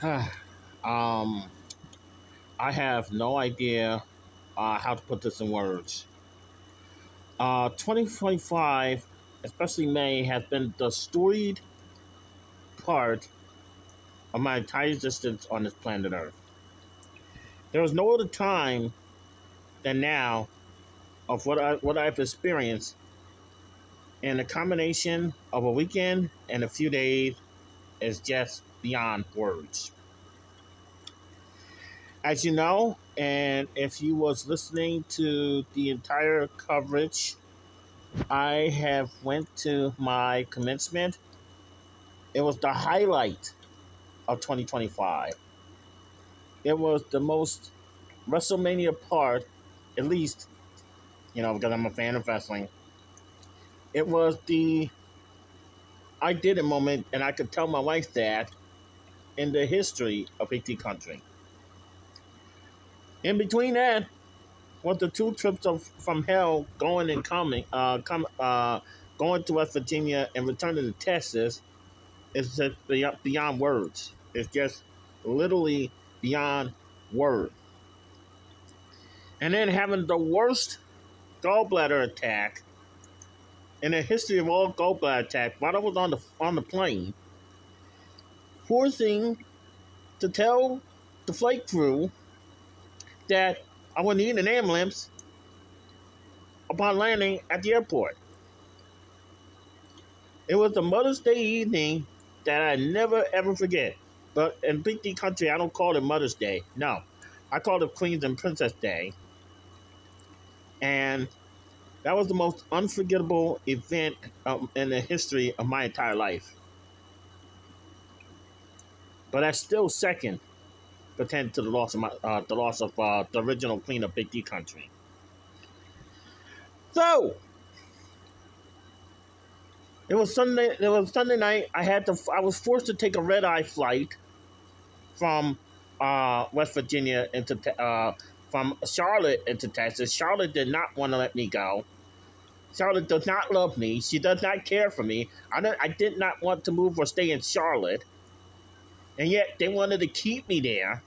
um, I have no idea how to put this in words. 2025, especially May, has been the storied part of my entire existence on this planet Earth. There was no other time than now of what I've experienced, and the combination of a weekend and a few days is just beyond words. As you know, and if you was listening to the entire coverage, I have went to my commencement. It was the highlight of 2025. It was the most WrestleMania part, at least, because I'm a fan of wrestling. It was the I did a moment, and I could tell my wife that in the history of PT Country. In between that was the two trips from hell going and coming, going to West Virginia and returning to Texas. Is just beyond words. It's just literally beyond words. And then having the worst gallbladder attack in the history of all gallbladder attacks while I was on the plane, forcing to tell the flight crew that I would need an ambulance upon landing at the airport. It was a Mother's Day evening that I never ever forget. But in Big D country, I don't call it Mother's Day. No, I call it Queens and Princess Day. And that was the most unforgettable event in the history of my entire life. But that's still second, pretend to the loss of the original Queen of Big D country. So it was Sunday. It was Sunday night. I was forced to take a red eye flight from West Virginia from Charlotte into Texas. Charlotte did not want to let me go. Charlotte does not love me. She does not care for me. I did not want to move or stay in Charlotte, and yet they wanted to keep me there.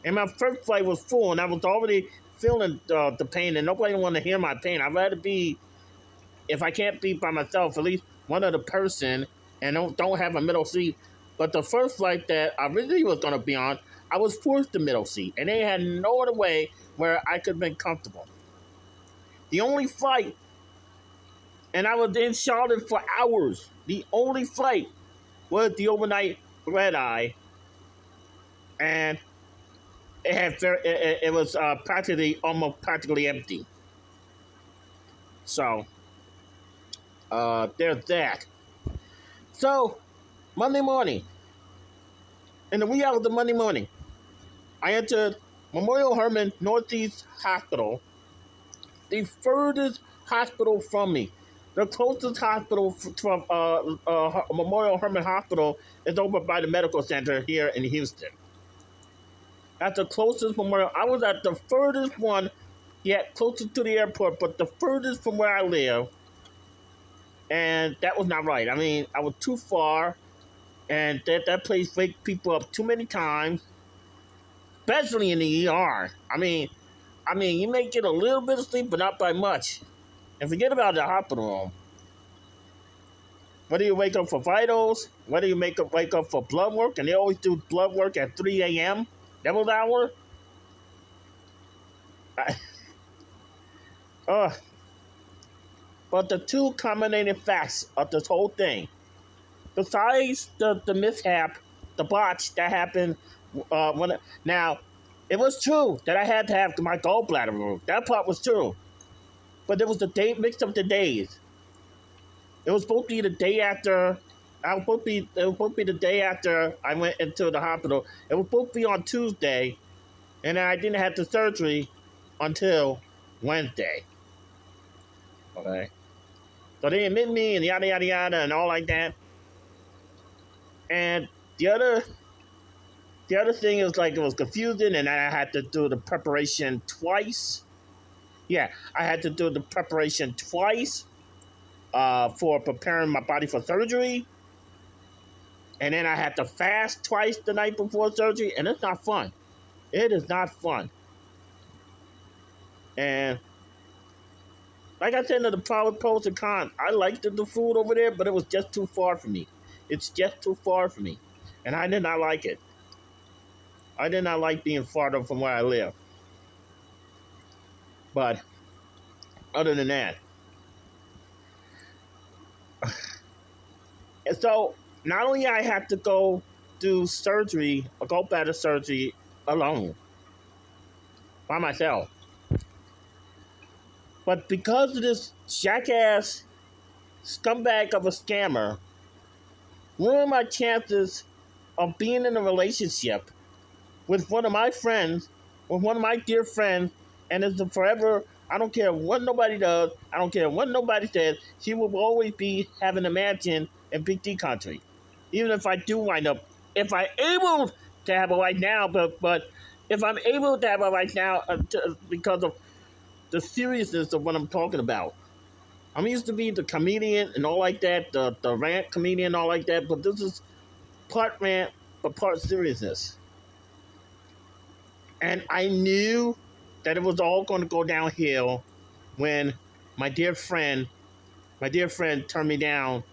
And my first flight was full, and I was already feeling the pain, and nobody wanted to hear my pain. I'd rather be, if I can't be by myself, at least one other person, and don't have a middle seat. But the first flight that I really was going to be on, I was forced to middle seat, and they had no other way where I could have been comfortable. The only flight, and I was in Charlotte for hours, the only flight was the overnight red eye, and it was almost practically empty. So there's that. So Monday morning, in the wee hours of Monday morning, I entered Memorial Hermann Northeast Hospital, the furthest hospital from me. The closest hospital from Memorial Hermann Hospital is over by the medical center here in Houston. That's the closest memorial. I was at the furthest one, yet closest to the airport, but the furthest from where I live. And that was not right. I mean, I was too far, and that place wakes people up too many times, especially in the ER. I mean, you may get a little bit of sleep, but not by much. And forget about the hospital room. Whether you wake up for vitals, whether you wake up for blood work, and they always do blood work at 3 a.m., devil's hour. But the two culminating facts of this whole thing, besides the mishap, the botch that happened now, it was true that I had to have my gallbladder removed. That part was true. But it was the day, mixed up the days. It was supposed to be the day after. It was supposed to be the day after I went into the hospital. It was supposed to be on Tuesday, and I didn't have the surgery until Wednesday. Okay. So they admit me and yada yada yada and all like that. And the other thing is like it was confusing, and I had to do the preparation twice. Yeah, I had to do the preparation twice for preparing my body for surgery. And then I had to fast twice the night before surgery, and it's not fun. It is not fun. And like I said, the pros and cons. I liked the food over there, but it was just too far for me. It's just too far for me, and I did not like it. I did not like being farther from where I live. But other than that, and so not only I had to go do surgery, a goalblater surgery alone by myself, but because of this jackass scumbag of a scammer, ruined my chances of being in a relationship with one of my friends, with one of my dear friends, and it's a forever. I don't care what nobody does. I don't care what nobody says. She will always be having a mansion in Big D country. Even if I do wind up, if I'm able to have a wife now, but if I'm able to have a wife now, because of the seriousness of what I'm talking about. I'm used to be the comedian and all like that, the rant comedian and all like that, but this is part rant, but part seriousness. And I knew that it was all going to go downhill when my dear friend turned me down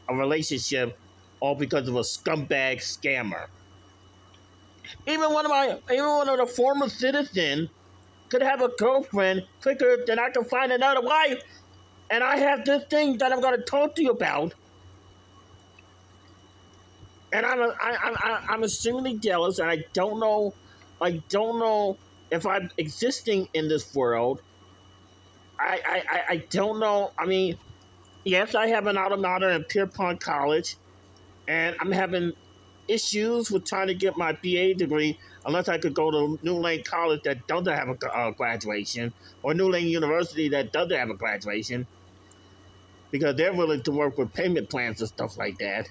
a relationship all because of a scumbag scammer. Even one of the former citizens could have a girlfriend quicker than I could find another wife. And I have this thing that I'm going to talk to you about. And I'm extremely jealous, and I don't know if I'm existing in this world. I don't know. I mean, yes, I have an alma mater in Pierpont College, and I'm having issues with trying to get my BA degree unless I could go to New Lane College that doesn't have a graduation, or New Lane University that doesn't have a graduation, because they're willing to work with payment plans and stuff like that.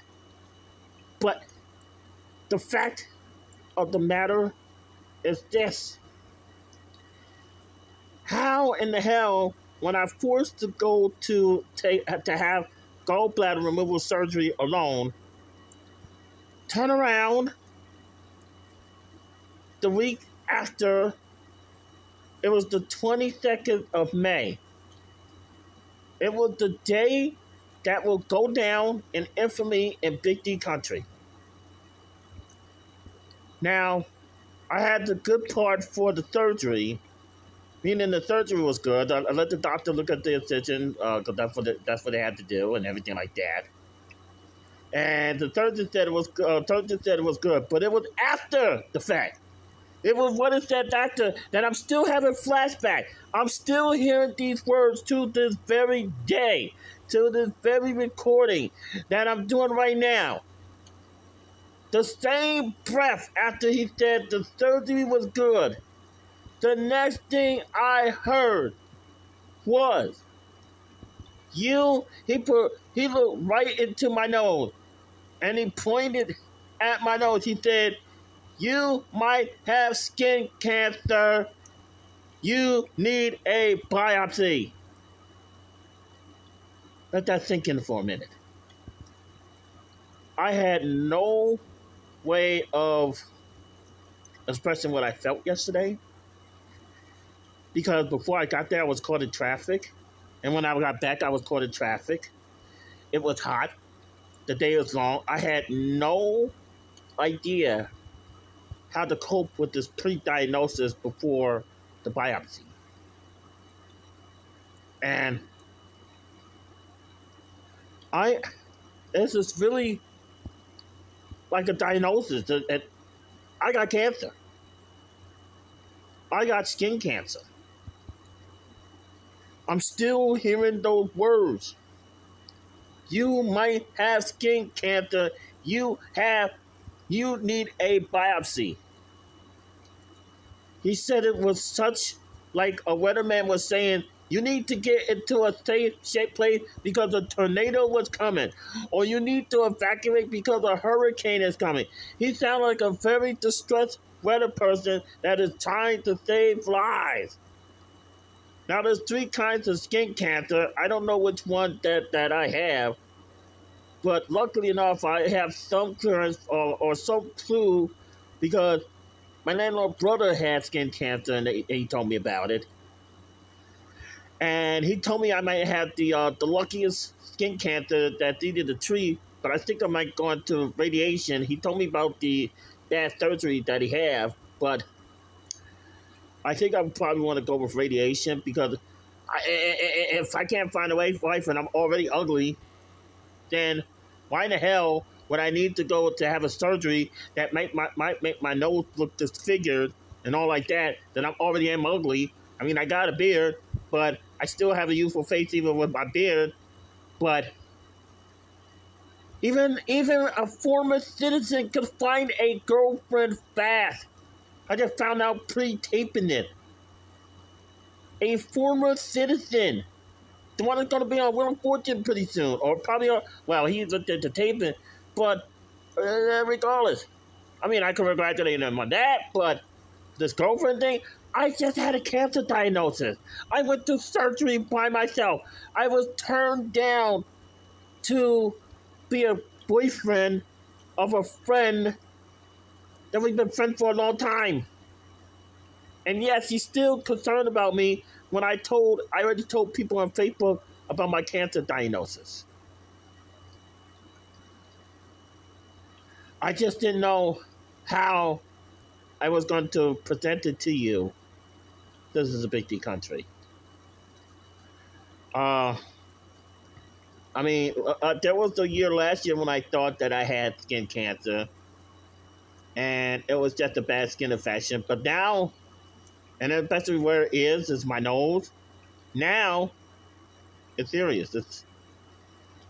But the fact of the matter is this. How in the hell, when I'm forced to go to have gallbladder removal surgery alone, turn around the week after, it was the 22nd of May. It was the day that will go down in infamy in Big D country. Now, I had the good part for the surgery, meaning the surgery was good. I let the doctor look at the incision, because that's what they had to do and everything like that. And the surgeon said it was good, but it was after the fact. It was what it said, doctor, that I'm still having flashback. I'm still hearing these words to this very day, to this very recording that I'm doing right now. The same breath after he said the surgery was good, the next thing I heard was, he looked right into my nose, and he pointed at my nose. He said, "You might have skin cancer. You need a biopsy." Let that sink in for a minute. I had no way of expressing what I felt yesterday, because before I got there, I was caught in traffic. And when I got back, I was caught in traffic. It was hot. The day was long. I had no idea how to cope with this pre-diagnosis before the biopsy. And this is really like a diagnosis. I got cancer. I got skin cancer. I'm still hearing those words. You might have skin cancer. You need a biopsy. He said it was such like a weatherman was saying, you need to get into a safe place because a tornado was coming, or you need to evacuate because a hurricane is coming. He sounded like a very distressed weather person that is trying to save lives. Now, there's 3 kinds of skin cancer. I don't know which one that I have. But luckily enough, I have some clearance or some clue because my landlord brother had skin cancer and he told me about it. And he told me I might have the luckiest skin cancer that's easy to treat, but I think I might go into radiation. He told me about the bad surgery that he have, but I think I would probably want to go with radiation because if I can't find a wife and I'm already ugly, then why in the hell would I need to go to have a surgery that might make my nose look disfigured and all like that? Then I'm already am ugly. I mean, I got a beard, but I still have a youthful face even with my beard. But even a former citizen could find a girlfriend fast. I just found out pre-taping it. A former citizen, the one that's going to be on Wheel of Fortune pretty soon, or probably on, well, he's at the taping, but regardless, I mean, I congratulate him on that, but this girlfriend thing, I just had a cancer diagnosis. I went through surgery by myself. I was turned down to be a boyfriend of a friend that we've been friends for a long time. And yes, she's still concerned about me when I already told people on Facebook about my cancer diagnosis. I just didn't know how I was going to present it to you. This is a big D country. Uh, I mean, there was a year last year when I thought that I had skin cancer, and it was just a bad skin infection. But now, and especially where it is my nose. Now, it's serious. It's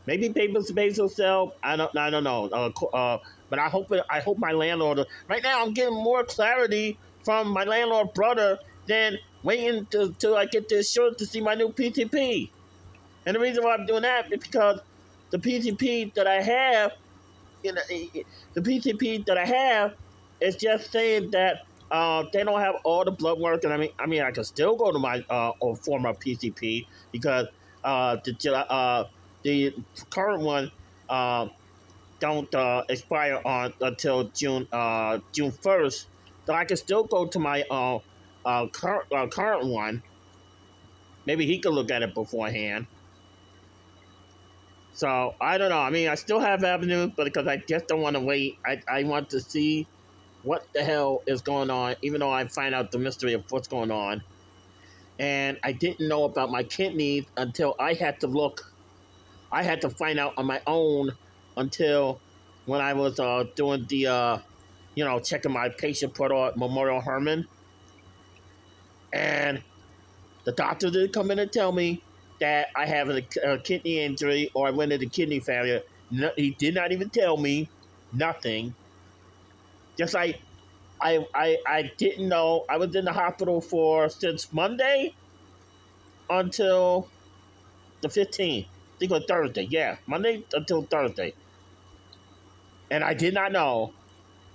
maybe basal cell. I don't know. But I hope my landlord. Right now, I'm getting more clarity from my landlord brother than waiting till I get the insurance to see my new PTP. And the reason why I'm doing that is because the PTP that I have, you know, the PTP that I have is just saying that they don't have all the blood work, and I can still go to my former PCP because the current one don't expire on until June 1st. So I can still go to my current one. Maybe he could look at it beforehand. So I don't know. I mean, I still have avenues, but because I just don't want to wait, I want to see what the hell is going on, even though I find out the mystery of what's going on. And I didn't know about my kidneys until I had to look. I had to find out on my own until when I was doing the, checking my patient portal at Memorial Hermann. And the doctor didn't come in and tell me that I have a kidney injury or I went into kidney failure. No, he did not even tell me nothing. Just like I didn't know. I was in the hospital since Monday until the 15th. I think it was Thursday. Yeah, Monday until Thursday. And I did not know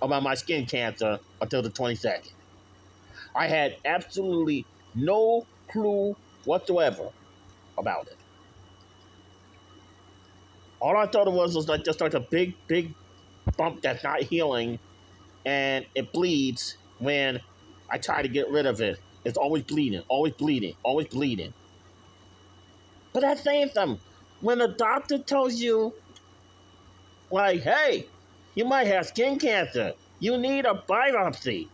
about my skin cancer until the 22nd. I had absolutely no clue whatsoever about it. All I thought it was just like a big bump that's not healing, and it bleeds when I try to get rid of it. It's always bleeding, always bleeding, always bleeding. But that's saying something. When a doctor tells you, like, hey, you might have skin cancer, you need a biopsy.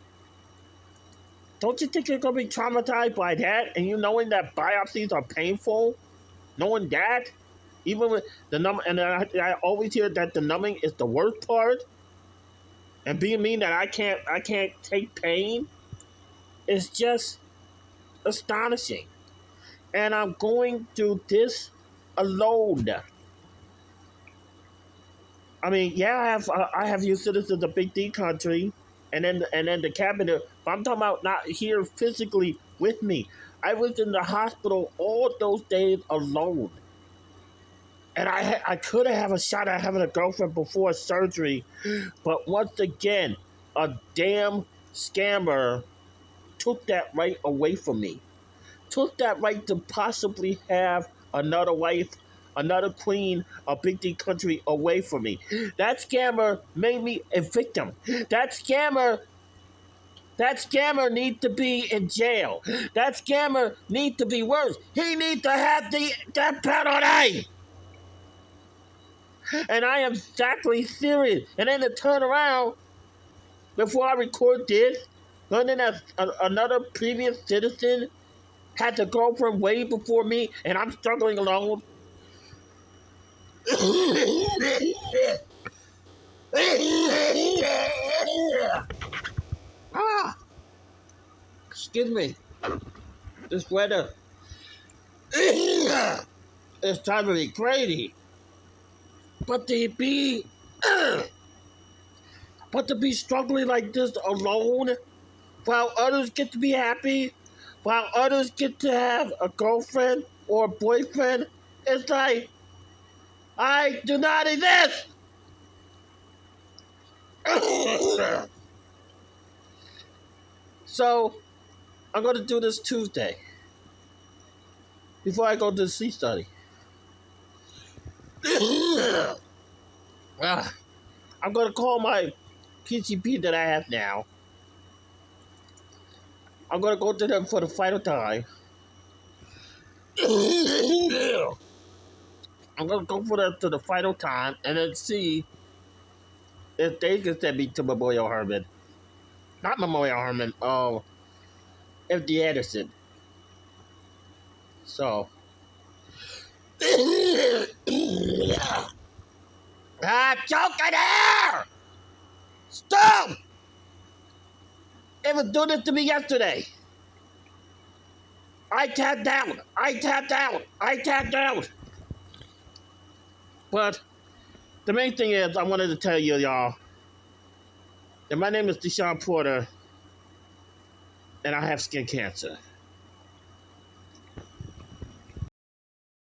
Don't you think you're going to be traumatized by that? And you knowing that biopsies are painful? Knowing that? Even with the numb, and I always hear that the numbing is the worst part. And being mean that I can't take pain is just astonishing. And I'm going through this alone. I mean, yeah, I have used citizens of Big D country, and then the cabinet. But I'm talking about not here physically with me. I was in the hospital all those days alone, and I could have a shot at having a girlfriend before surgery, but once again, a damn scammer took that right away from me. Took that right to possibly have another wife, another queen of Big D country away from me. That scammer made me a victim. That scammer that scammer needs to be in jail. That scammer needs to be worse. He needs to have the death penalty. And I am exactly serious. And then to turn around before I record this, learning that another previous citizen had a girlfriend way before me, and I'm struggling alone. Ah, excuse me. This weather is driving me crazy. But to be, but to be struggling like this alone, while others get to be happy, while others get to have a girlfriend or a boyfriend, it's like I do not exist. So I'm gonna do this Tuesday before I go to the sea study. I'm gonna call my PCP that I have now. I'm gonna go to them for the final time. I'm gonna go for them to the final time and then see if they can send me to Memorial Herman. Not Memorial Herman, FD Anderson. So choking air! Stop! It was doing this to me yesterday. I tapped out. But the main thing is, I wanted to tell you, y'all, that my name is Deshaun Porter, and I have skin cancer.